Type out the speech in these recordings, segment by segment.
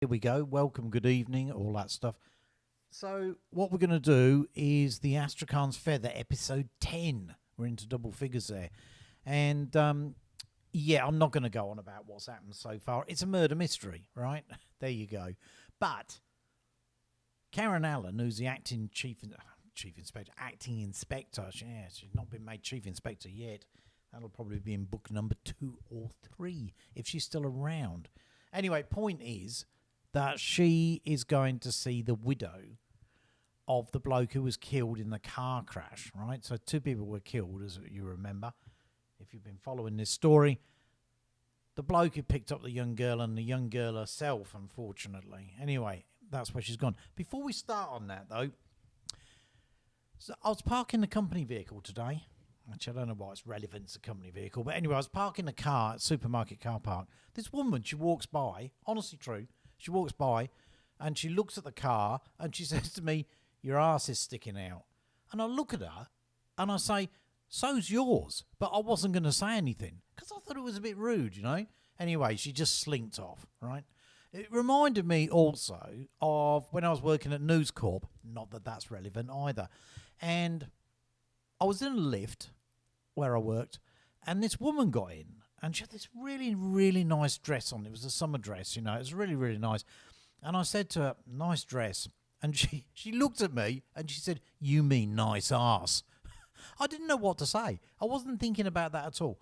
Here we go. Welcome, good evening, all that stuff. So, what we're going to do is the Astrakhan's Feather, episode 10. We're into double figures there. And, yeah, I'm not going to go on about what's happened so far. It's a murder mystery, right? There you go. But Karen Allen, who's the acting acting inspector, yeah, she's not been made chief inspector yet. That'll probably be in book number 2 or 3 if she's still around. Anyway, point is that she is going to see the widow of the bloke who was killed in the car crash, right? So 2 people were killed, as you remember, if you've been following this story. The bloke who picked up the young girl and the young girl herself, unfortunately. Anyway, that's where she's gone. Before we start on that, though, so I was parking the company vehicle today. Actually, I don't know why it's relevant to a company vehicle. But anyway, I was parking the car at supermarket car park. This woman, she walks by, honestly true, she walks by and she looks at the car and she says to me, "Your arse is sticking out." And I look at her and I say, "So's yours." But I wasn't going to say anything because I thought it was a bit rude, you know. Anyway, she just slinked off, right? It reminded me also of when I was working at News Corp. Not that that's relevant either. And I was in a lift where I worked, and this woman got in, and she had this really, really nice dress on. It was a summer dress, you know. It was really, really nice. And I said to her, "Nice dress." And she looked at me, and she said, "You mean nice arse." I didn't know what to say. I wasn't thinking about that at all.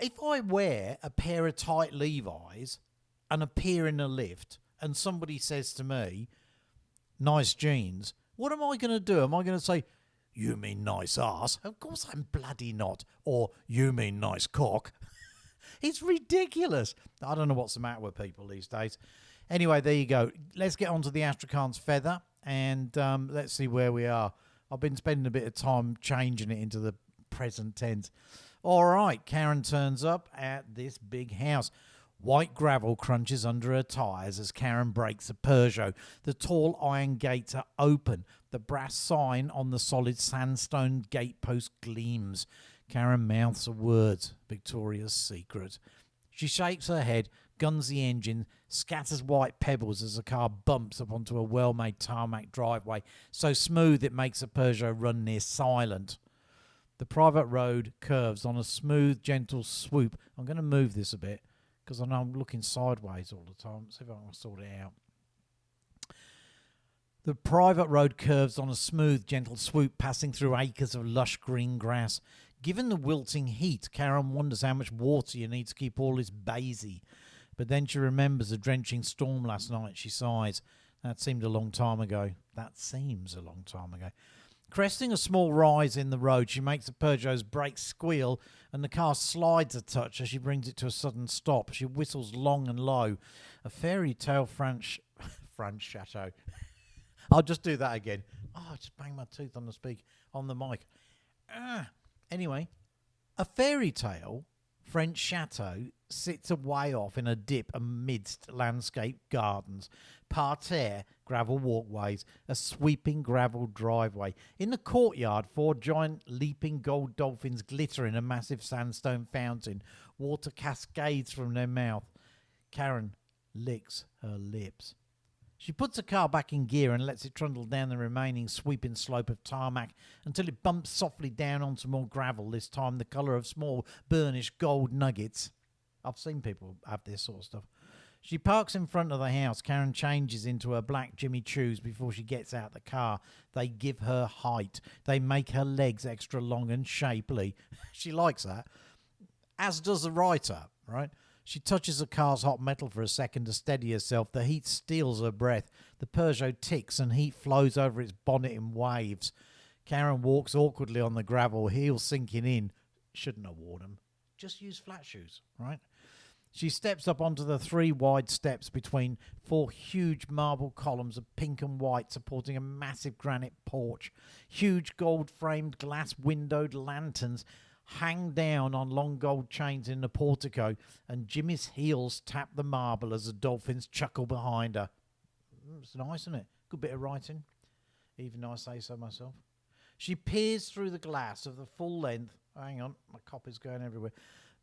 If I wear a pair of tight Levi's and appear in a lift, and somebody says to me, "Nice jeans," what am I going to do? Am I going to say, "You mean nice arse"? Of course I'm bloody not. Or, "You mean nice cock"? It's ridiculous. I don't know what's the matter with people these days. Anyway, there you go. Let's get on to the Astrakhan's Feather, and let's see where we are. I've been spending a bit of time changing it into the present tense. All right, Karen turns up at this big house. White gravel crunches under her tyres as Karen brakes a Peugeot. The tall iron gates are open. The brass sign on the solid sandstone gatepost gleams. Karen mouths a word, Victoria's Secret. She shakes her head, guns the engine, scatters white pebbles as the car bumps up onto a well-made tarmac driveway, so smooth it makes the Peugeot run near silent. The private road curves on a smooth, gentle swoop. I'm going to move this a bit, because I know I'm looking sideways all the time. Let's see if I can sort it out. The private road curves on a smooth, gentle swoop, passing through acres of lush green grass. Given the wilting heat, Karen wonders how much water you need to keep all this bazy. But then she remembers a drenching storm last night. She sighs. That seemed a long time ago. That seems a long time ago. Cresting a small rise in the road, she makes the Peugeot's brakes squeal and the car slides a touch as she brings it to a sudden stop. She whistles long and low. A fairy tale French chateau. I'll just do that again. Oh, I just banged my tooth on the mic. Anyway, a fairy tale French chateau sits away off in a dip amidst landscape gardens, parterre, gravel walkways, a sweeping gravel driveway. In the courtyard, 4 giant leaping gold dolphins glitter in a massive sandstone fountain. Water cascades from their mouth. Karen licks her lips. She puts the car back in gear and lets it trundle down the remaining sweeping slope of tarmac until it bumps softly down onto more gravel, this time the colour of small burnished gold nuggets. I've seen people have this sort of stuff. She parks in front of the house. Karen changes into her black Jimmy Choos before she gets out the car. They give her height. They make her legs extra long and shapely. She likes that. As does the writer, right? She touches the car's hot metal for a second to steady herself. The heat steals her breath. The Peugeot ticks and heat flows over its bonnet in waves. Karen walks awkwardly on the gravel, heels sinking in. Shouldn't have worn them. Just use flat shoes, right? She steps up onto the 3 wide steps between 4 huge marble columns of pink and white supporting a massive granite porch. Huge gold-framed glass-windowed lanterns hang down on long gold chains in the portico, and Jimmy's heels tap the marble as the dolphins chuckle behind her. It's nice, isn't it? Good bit of writing, even though I say so myself. She peers through the glass of the full length, hang on, my copy's going everywhere,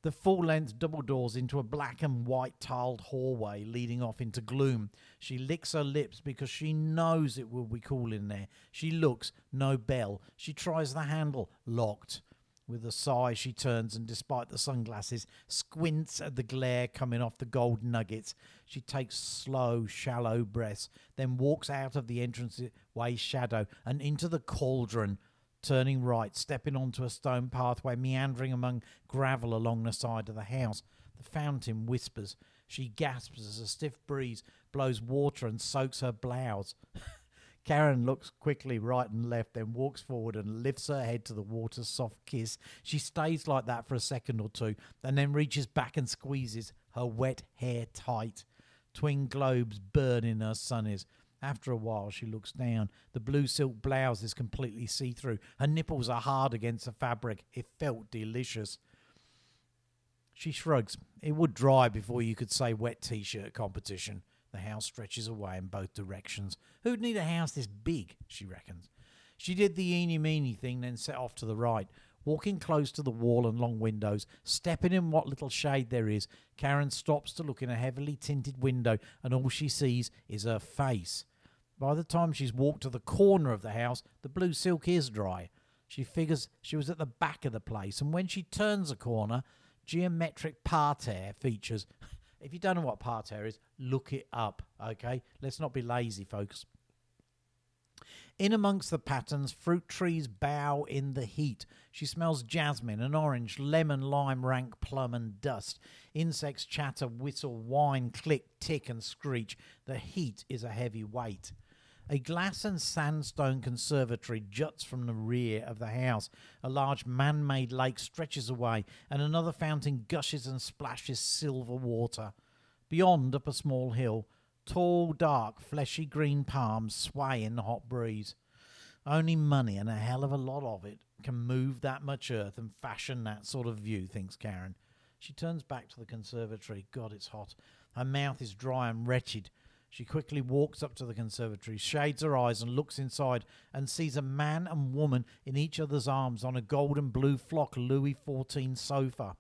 The full-length double doors into a black and white tiled hallway leading off into gloom. She licks her lips because she knows it will be cool in there. She looks, no bell. She tries the handle, locked. With a sigh, she turns and, despite the sunglasses, squints at the glare coming off the gold nuggets. She takes slow, shallow breaths, then walks out of the entranceway shadow and into the cauldron, turning right, stepping onto a stone pathway meandering among gravel along the side of the house. The fountain whispers. She gasps as a stiff breeze blows water and soaks her blouse. Karen looks quickly right and left, then walks forward and lifts her head to the water's soft kiss. She stays like that for a second or two, and then reaches back and squeezes her wet hair tight. Twin globes burn in her sunnies. After a while, she looks down. The blue silk blouse is completely see-through. Her nipples are hard against the fabric. It felt delicious. She shrugs. It would dry before you could say wet t-shirt competition. The house stretches away in both directions. Who'd need a house this big, she reckons. She did the eeny-meeny thing, then set off to the right. Walking close to the wall and long windows, stepping in what little shade there is, Karen stops to look in a heavily tinted window, and all she sees is her face. By the time she's walked to the corner of the house, the blue silk is dry. She figures she was at the back of the place, and when she turns a corner, geometric parterre features. If you don't know what parterre is, look it up, okay? Let's not be lazy, folks. In amongst the patterns, fruit trees bow in the heat. She smells jasmine and orange, lemon, lime, rank plum and dust. Insects chatter, whistle, whine, click, tick and screech. The heat is a heavy weight. A glass and sandstone conservatory juts from the rear of the house. A large man-made lake stretches away, and another fountain gushes and splashes silver water. Beyond, up a small hill, tall, dark, fleshy green palms sway in the hot breeze. Only money, and a hell of a lot of it, can move that much earth and fashion that sort of view, thinks Karen. She turns back to the conservatory. God, it's hot. Her mouth is dry and wretched. She quickly walks up to the conservatory, shades her eyes and looks inside, and sees a man and woman in each other's arms on a gold and blue flock Louis XIV sofa.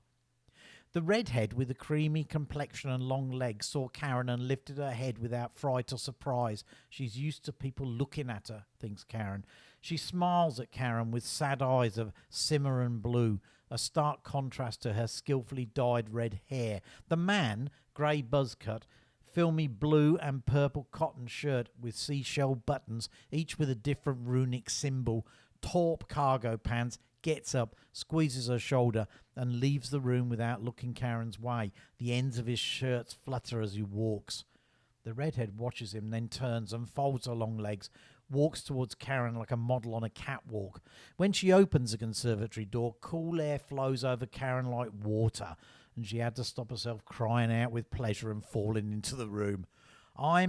The redhead with the creamy complexion and long legs saw Karen and lifted her head without fright or surprise. She's used to people looking at her, thinks Karen. She smiles at Karen with sad eyes of cimarron blue, a stark contrast to her skillfully dyed red hair. The man, grey buzzcut, filmy blue and purple cotton shirt with seashell buttons, each with a different runic symbol, taupe cargo pants, gets up, squeezes her shoulder, and leaves the room without looking Karen's way. The ends of his shirts flutter as he walks. The redhead watches him, then turns and folds her long legs, walks towards Karen like a model on a catwalk. When she opens the conservatory door, cool air flows over Karen like water, and she had to stop herself crying out with pleasure and falling into the room. I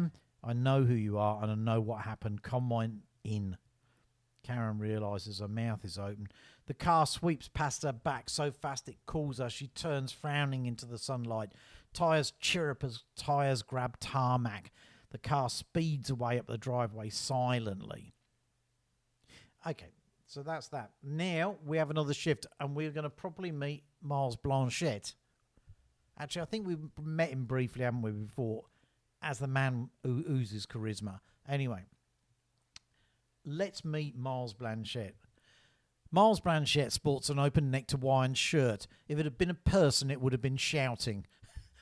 know who you are, and I know what happened. Come on in. Karen realises her mouth is open. The car sweeps past her back so fast it cools her. She turns frowning into the sunlight. Tyres chirrup as tyres grab tarmac. The car speeds away up the driveway silently. Okay, so that's that. Now we have another shift, and we're going to probably meet Miles Blanchett. Actually, I think we've met him briefly, haven't we, before, as the man who oozes charisma. Anyway, let's meet Miles Blanchett. Miles Blanchett sports an open-necked Hawaiian shirt. If it had been a person, it would have been shouting.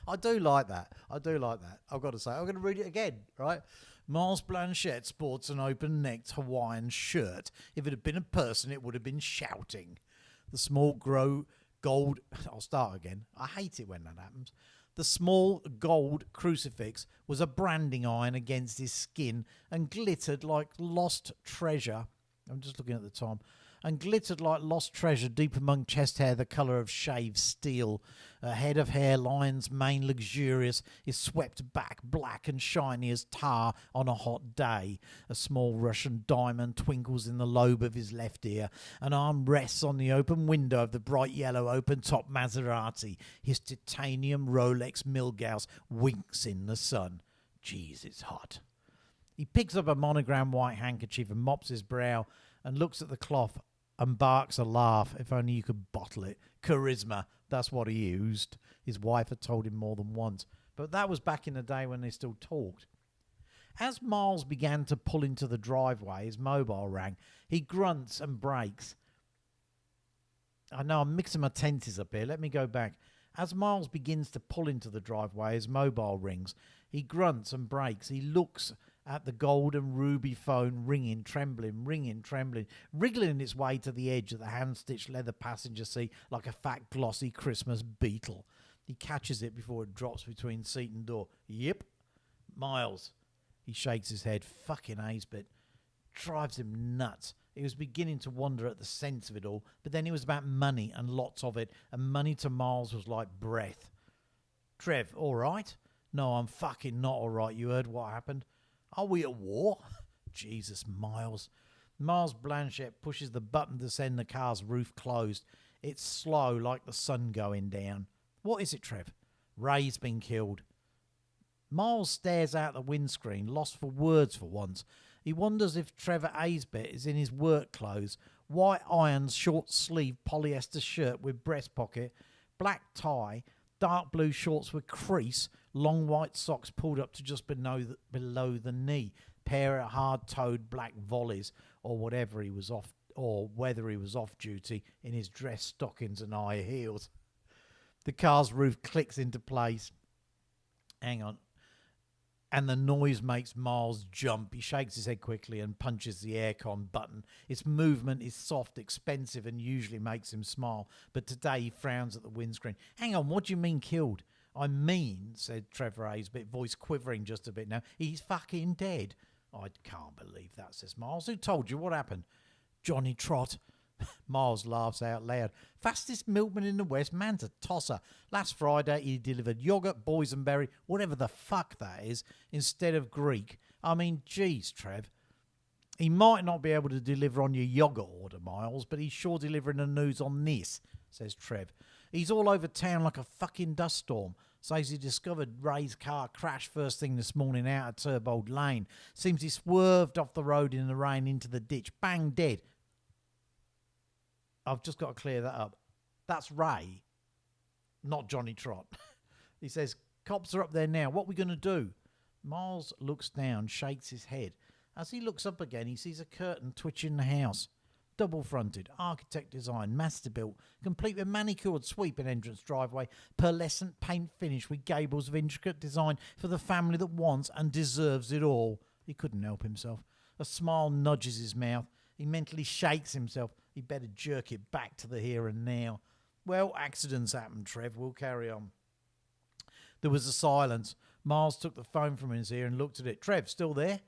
I do like that. I've got to say. I'm going to read it again, right? Miles Blanchett sports an open-necked Hawaiian shirt. If it had been a person, it would have been shouting. The small gold... I'll start again. I hate it when that happens. The small gold crucifix was a branding iron against his skin and glittered like lost treasure. I'm just looking at the time. And glittered like lost treasure deep among chest hair the colour of shaved steel. A head of hair, lion's mane luxurious, is swept back, black and shiny as tar on a hot day. A small Russian diamond twinkles in the lobe of his left ear. An arm rests on the open window of the bright yellow open-top Maserati. His titanium Rolex Milgauss winks in the sun. Jeez, it's hot. He picks up a monogram white handkerchief and mops his brow and looks at the cloth and barks a laugh. If only you could bottle it. Charisma. That's what he used. His wife had told him more than once. But that was back in the day when they still talked. As Miles began to pull into the driveway, his mobile rang. He grunts and brakes. I know I'm mixing my tenses up here. Let me go back. As Miles begins to pull into the driveway, his mobile rings. He grunts and brakes. He looks at the gold and ruby phone ringing, trembling, wriggling its way to the edge of the hand-stitched leather passenger seat like a fat, glossy Christmas beetle. He catches it before it drops between seat and door. Yep. Miles. He shakes his head. Fucking Ace-bit. Drives him nuts. He was beginning to wonder at the sense of it all, but then it was about money and lots of it, and money to Miles was like breath. Trev, all right? No, I'm fucking not all right. You heard what happened? Are we at war? Jesus, Miles. Miles Blanchett pushes the button to send the car's roof closed. It's slow, like the sun going down. What is it, Trev? Ray's been killed. Miles stares out the windscreen, lost for words for once. He wonders if Trevor Aisbett is in his work clothes. White irons, short-sleeved polyester shirt with breast pocket, black tie, dark blue shorts with crease, long white socks pulled up to just below the knee, pair of hard-toed black volleys, or whether he was off duty in his dress stockings and high heels. The car's roof clicks into place. Hang on. And the noise makes Miles jump. He shakes his head quickly and punches the aircon button. Its movement is soft, expensive, and usually makes him smile. But today he frowns at the windscreen. Hang on, what do you mean killed? I mean, said Trevor Aisbett, voice quivering just a bit now, he's fucking dead. I can't believe that, says Miles. Who told you? What happened? Johnny Trott. Miles laughs out loud. Fastest milkman in the West, man's a tosser. Last Friday he delivered yoghurt, boysenberry, whatever the fuck that is, instead of Greek. I mean, geez, Trev. He might not be able to deliver on your yoghurt order, Miles, but he's sure delivering the news on this, says Trev. He's all over town like a fucking dust storm. Says he discovered Ray's car crashed first thing this morning out of Turbold Lane. Seems he swerved off the road in the rain into the ditch. Bang, dead. I've just got to clear that up. That's Ray, not Johnny Trott. He says, cops are up there now. What are we going to do? Miles looks down, shakes his head. As he looks up again, he sees a curtain twitching the house. Double-fronted, architect design, master-built, complete with manicured sweeping entrance driveway, pearlescent paint finish with gables of intricate design for the family that wants and deserves it all. He couldn't help himself. A smile nudges his mouth. He mentally shakes himself. He'd better jerk it back to the here and now. Well, accidents happen, Trev. We'll carry on. There was a silence. Miles took the phone from his ear and looked at it. Trev, still there?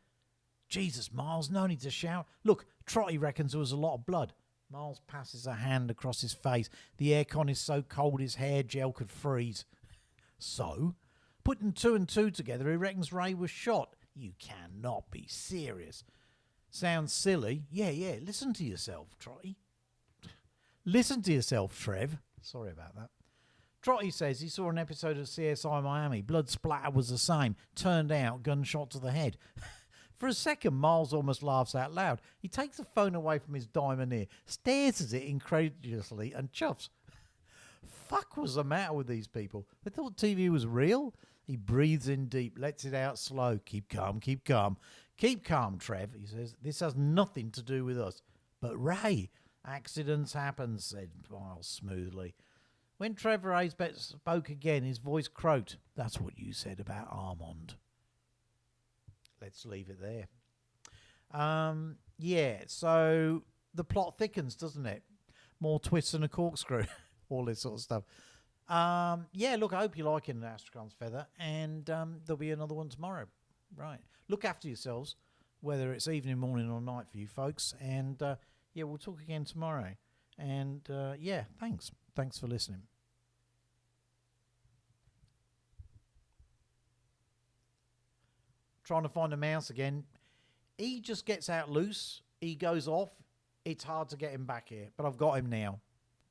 Jesus, Miles, no need to shout. Look, Trotty reckons there was a lot of blood. Miles passes a hand across his face. The aircon is so cold his hair gel could freeze. So? Putting two and two together, he reckons Ray was shot. You cannot be serious. Sounds silly. Yeah. Listen to yourself, Trotty. Listen to yourself, Trev. Sorry about that. Trotty says he saw an episode of CSI Miami. Blood splatter was the same. Turned out, gunshot to the head. For a second, Miles almost laughs out loud. He takes the phone away from his diamond ear, stares at it incredulously, and chuffs. Fuck was the matter with these people? They thought TV was real? He breathes in deep, lets it out slow. Keep calm, keep calm. Keep calm, Trev, he says. This has nothing to do with us. But Ray, accidents happen, said Miles smoothly. When Trevor Aisbett spoke again, his voice croaked. That's what you said about Armand. Let's leave it there. So the plot thickens, doesn't it? More twists and a corkscrew, all this sort of stuff. Look, I hope you're liking Astrakhan's Feather, and there'll be another one tomorrow. Right. Look after yourselves, whether it's evening, morning, or night for you folks. And, we'll talk again tomorrow. And, thanks. Thanks for listening. Trying to find a mouse again. He just gets out loose. He goes off. It's hard to get him back here, but I've got him now.